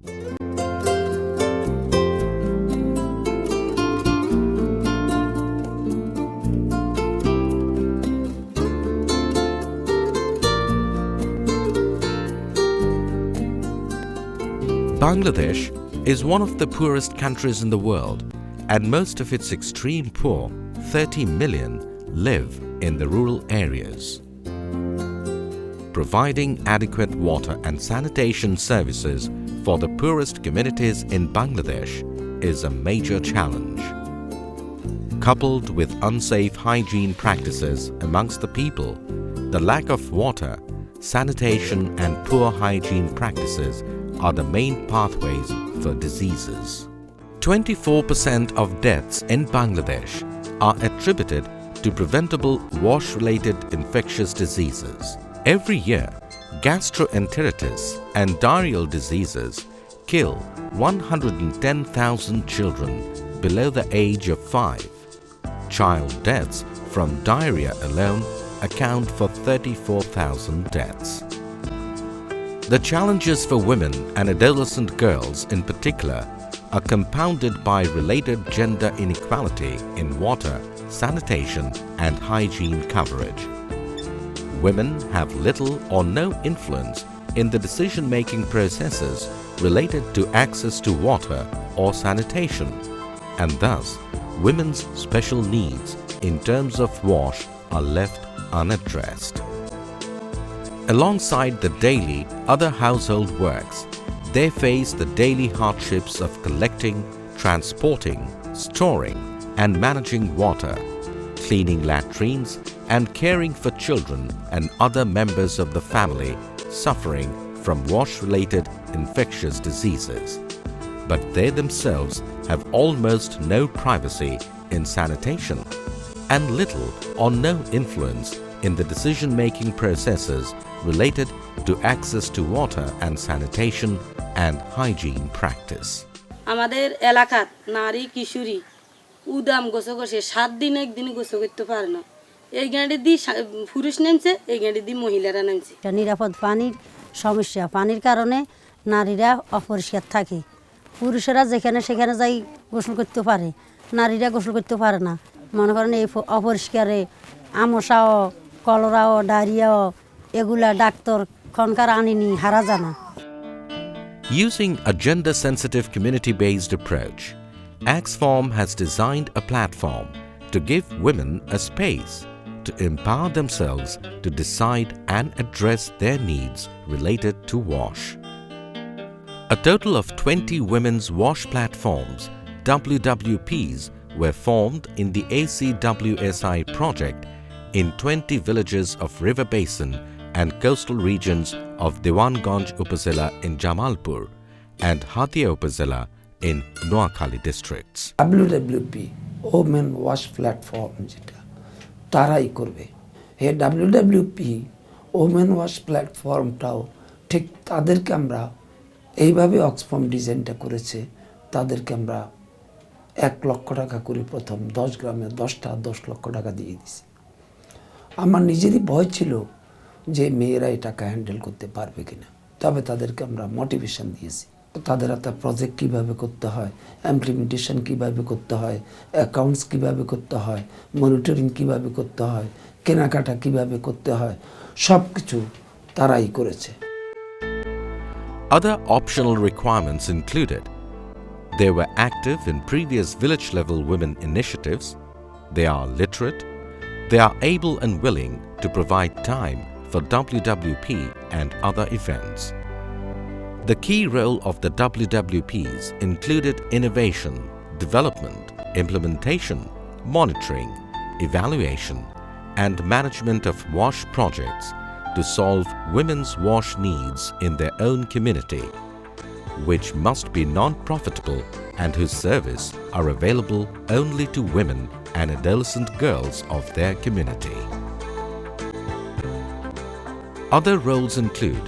Bangladesh is one of the poorest countries in the world, and most of its extreme poor, 30 million, live in the rural areas. Providing adequate water and sanitation services for the poorest communities in Bangladesh is a major challenge. Coupled with unsafe hygiene practices amongst the people, the lack of water, sanitation and poor hygiene practices are the main pathways for diseases. 24% of deaths in Bangladesh are attributed to preventable wash-related infectious diseases. Every year, gastroenteritis and diarrheal diseases kill 110,000 children below the age of 5. Child deaths from diarrhea alone account for 34,000 deaths. The challenges for women and adolescent girls in particular are compounded by related gender inequality in water, sanitation and hygiene coverage. Women have little or no influence in the decision-making processes related to access to water or sanitation, and thus women's special needs in terms of wash are left unaddressed. Alongside the daily other household works, they face the daily hardships of collecting, transporting, storing and managing water, cleaning latrines and caring for children and other members of the family suffering from wash-related infectious diseases. But they themselves have almost no privacy in sanitation and little or no influence in the decision-making processes related to access to water and sanitation and hygiene practice. আমাদের এলাকার নারী কিশোরী উদাম গোসল করছে 7 দিন একদিন গোসল করতে পারে না এই গাড়ি দি পুরুষ নামছে এই গাড়ি দি মহিলারা নামছে নিরাপদ পানির সমস্যা পানির কারণে নারীরা অপরিষ্কার থাকে পুরুষেরা যেখানে সেখানে যাই গোসল করতে পারে নারীরা গোসল করতে পারে না মনে করেন এই অপরিষ্কারে আমশাও কলেরাও ডায়রিয়াও এগুলা ডাক্তার খনকার আনিনি হারা জানা Using a gender-sensitive community-based approach, Axform has designed a platform to give women a space to empower themselves to decide and address their needs related to wash. A total of 20 women's wash platforms, WWPs, were formed in the ACWSI project in 20 villages of River Basin and coastal regions of Diwanganj Upazila in Jamalpur and Hatia Upazila in Noakhali districts. WWP Women Wash Platform যেটা তারাই করবে এই WWP Women Wash Platformটাও ঠিক তাদেরকে আমরা এইভাবে অক্সফর্ম ডিজাইনটা করেছে তাদেরকে আমরা 1 লক্ষ টাকা করে প্রথম 10 গ্রামে 10টা 10 লক্ষ টাকা দিয়ে দিয়েছি আমার নিজেরই ভয় ছিল যে মেয়েরা এই টাকা হ্যান্ডেল করতে পারবে কিনা তবে তাদেরকে আমরা মোটিভেশন দিয়েছি তাদের একটা প্রজেক্ট কিভাবে করতে হয় ইমপ্লিমেন্টেশন কিভাবে করতে হয় অ্যাকাউন্টস কিভাবে করতে হয় মনিটরিং কিভাবে করতে হয় কেনাকাটা কিভাবে করতে হয় সবকিছু তারাই করেছে Other optional requirements included they were active in previous village level women initiatives, they are literate, they are able and willing to provide time for WWP and other events. The key role of the WWPs included innovation, development, implementation, monitoring, evaluation, and management of wash projects to solve women's wash needs in their own community, which must be non-profitable and whose service are available only to women and adolescent girls of their community. Other roles include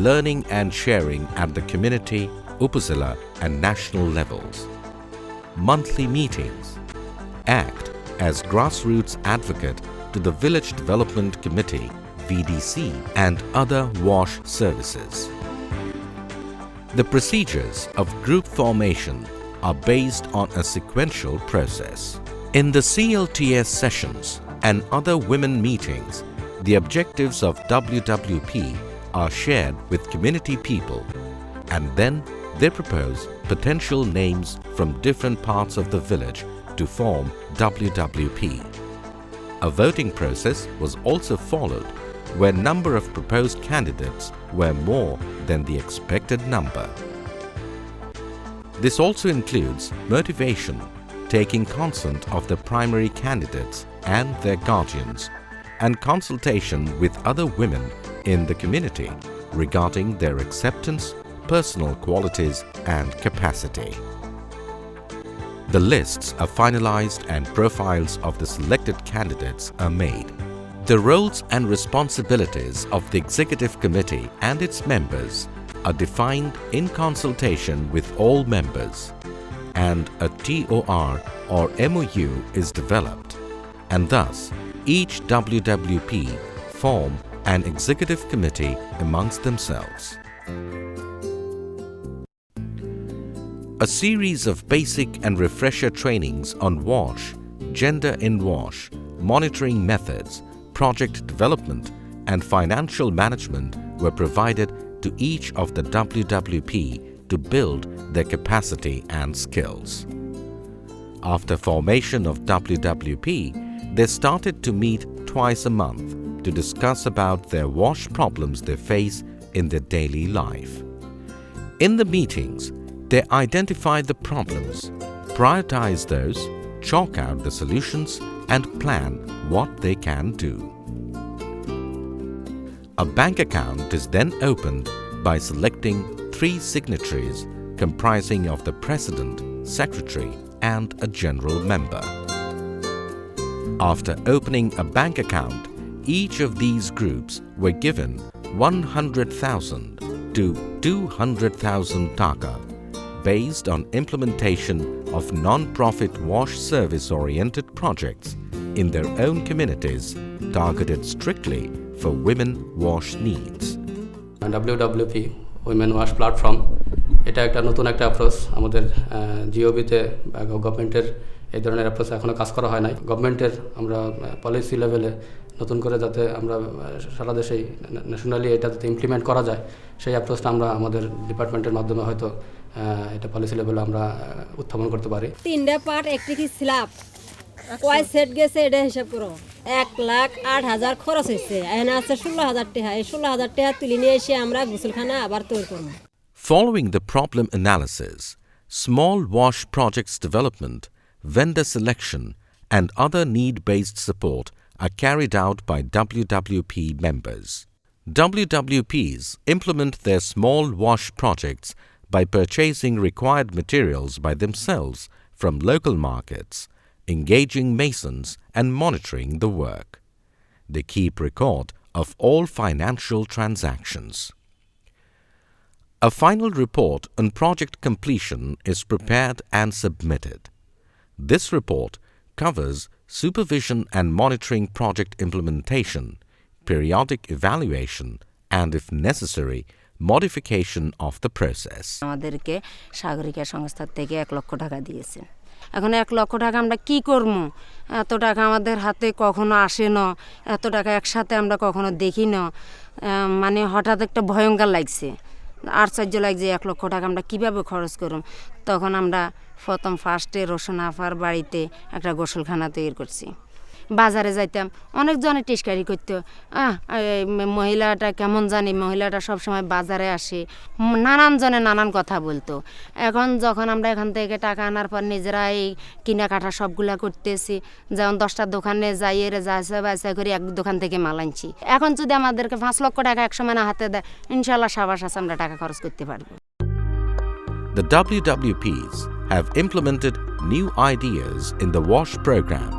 learning and sharing at the community, Upazila and national levels, monthly meetings, act as grassroots advocate to the Village Development Committee, VDC, and other wash services. The procedures of group formation are based on a sequential process. In the CLTS sessions and other women meetings, the objectives of WWP are shared with community people, and then they propose potential names from different parts of the village to form WWP. A voting process was also followed where number of proposed candidates were more than the expected number. This also includes motivation, taking consent of the primary candidates and their guardians, and consultation with other women in the community regarding their acceptance, personal qualities and capacity. The lists are finalized and profiles of the selected candidates are made. The roles and responsibilities of the Executive Committee and its members are defined in consultation with all members, and a TOR or MOU is developed, and thus each WWP form an executive committee amongst themselves. A series of basic and refresher trainings on WASH, gender in WASH, monitoring methods, project development and financial management were provided to each of the WWP to build their capacity and skills. After formation of WWP, they started to meet twice a month to discuss about their WASH problems they face in their daily life. In the meetings, they identify the problems, prioritize those, chalk out the solutions, and plan what they can do. A bank account is then opened by selecting 3 signatories comprising of the President, Secretary, and a General Member. After opening a bank account, each of these groups were given 100,000 to 200,000 taka based on implementation of non-profit WASH service-oriented projects in their own communities targeted strictly for women WASH needs. WWP Women WASH platform এটা একটা নতুন একটা approach আমাদের জিওবিতে গভর্নমেন্টের এই ধরনের approach এখনো কাজ করা হয় নাই গভর্নমেন্টের আমরা পলিসি লেভেলে নতুন করে যাতে আমরা সারা দেশে ন্যাশনালি এটা যাতে ইমপ্লিমেন্ট করা যায় সেই অ্যাপ্রোচটা আমরা আমাদের ডিপার্টমেন্টের মাধ্যমে হয়তো এটা পলিসি লেভেলে আমরা উত্থাপন করতে পারি 3টা পার্ট একটি কি স্ল্যাব কয় সেট গেছে এটা হিসাব করো 1,08,000 খরচ হইছে এখানে আছে 16,000 টাকা এই 16,000 টাকা তুলে নিয়ে এসে আমরা গোসলখানা আবার তৈরি করব Following the problem analysis, small WASH projects development, vendor selection and other need-based support are carried out by WWP members. WWPs implement their small WASH projects by purchasing required materials by themselves from local markets, engaging masons and monitoring the work. They keep record of all financial transactions. A final report on project completion is prepared and submitted. This report covers supervision and monitoring project implementation, periodic evaluation, and if necessary, modification of the process. আমাদেরকে সাগরিকা সংস্থা থেকে 1 লক্ষ টাকা দিয়েছেন এখন 1 লক্ষ টাকা আমরা কি করব এত টাকা আমাদের হাতে কখনো আসে না এত টাকা একসাথে আমরা কখনো দেখি না মানে হঠাৎ একটা ভয়ঙ্কর লাগছে আশ্চর্য লাগছে 1 লক্ষ টাকা আমরা কিভাবে খরচ করব তখন আমরা প্রথম ফার্স্টে রোশন আফার বাড়িতে একটা গোসলখানা তৈরি করছি বাজারে যাইতাম অনেক জনে টিস্কারি করতে মহিলাটা কেমন জানি মহিলাটা সব সময় বাজারে আসে নানান জনে নানান কথা বলতো এখন যখন আমরা এখান থেকে টাকা আনার পর নিজেরাই কিনাকাটা সবগুলা করতেছি যেমন 10টা দোকানে যাই এর যাইসা করে এক দোকান থেকে মাল আনছি এখন যদি আমাদেরকে 5 লক্ষ টাকা এক সময় হাতে দেয় ইনশাআল্লাহ সাবাস আছে আমরা টাকা খরচ করতে পারবো The WWPs have implemented new ideas in the WASH program.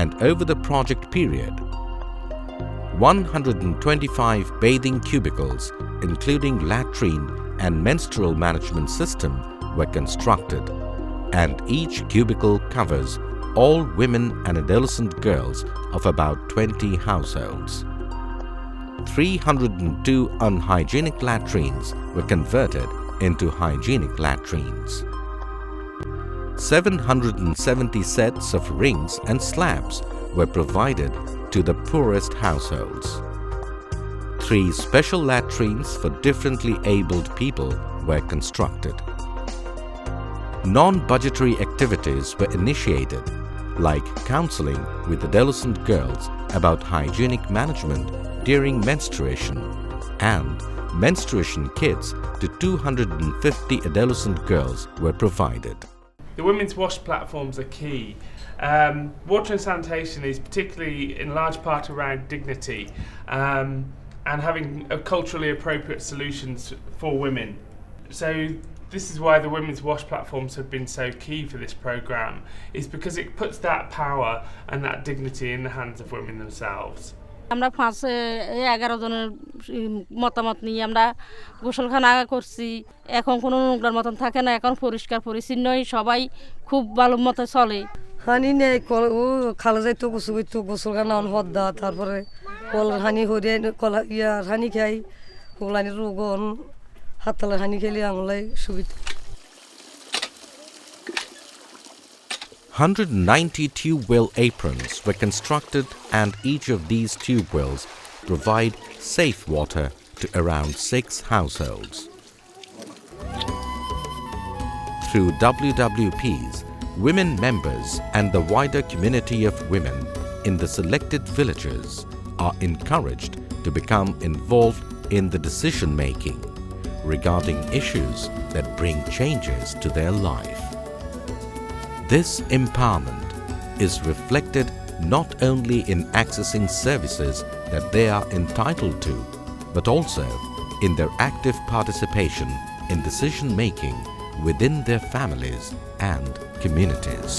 And over the project period, 125 bathing cubicles, including latrine and menstrual management system, were constructed, and each cubicle covers all women and adolescent girls of about 20 households. 302 unhygienic latrines were converted into hygienic latrines. 770 sets of rings and slabs were provided to the poorest households. 3 special latrines for differently abled people were constructed. Non-budgetary activities were initiated, like counseling with adolescent girls about hygienic management during menstruation, and menstruation kits to 250 adolescent girls were provided. The women's wash platforms are key. Water and sanitation is particularly in large part around dignity and having culturally appropriate solutions for women. So this is why the women's wash platforms have been so key for this programme, is because it puts that power and that dignity in the hands of women themselves. আমরা 11 জনের মতামত নিয়ে আমরা গোসলখানা করছি। এখন কোনো নোংরার মতন থাকে না, এখন পরিষ্কার পরিচ্ছন্নই সবাই খুব ভালো মতো চলে। হানি নেই ও খালা যাইতো গোসল করতো, গোসলখানা হদ্দা, তারপরে কল হানি হরিয়ে কলা হানি খাই, ওগুলানি রোগন হাততালের হানি খেলে আমলাই সুবিধা। 190 tube well aprons were constructed, and each of these tube wells provide safe water to around 6 households. Through WWPs, women members and the wider community of women in the selected villages are encouraged to become involved in the decision-making regarding issues that bring changes to their life. This empowerment is reflected not only in accessing services that they are entitled to, but also in their active participation in decision-making within their families and communities.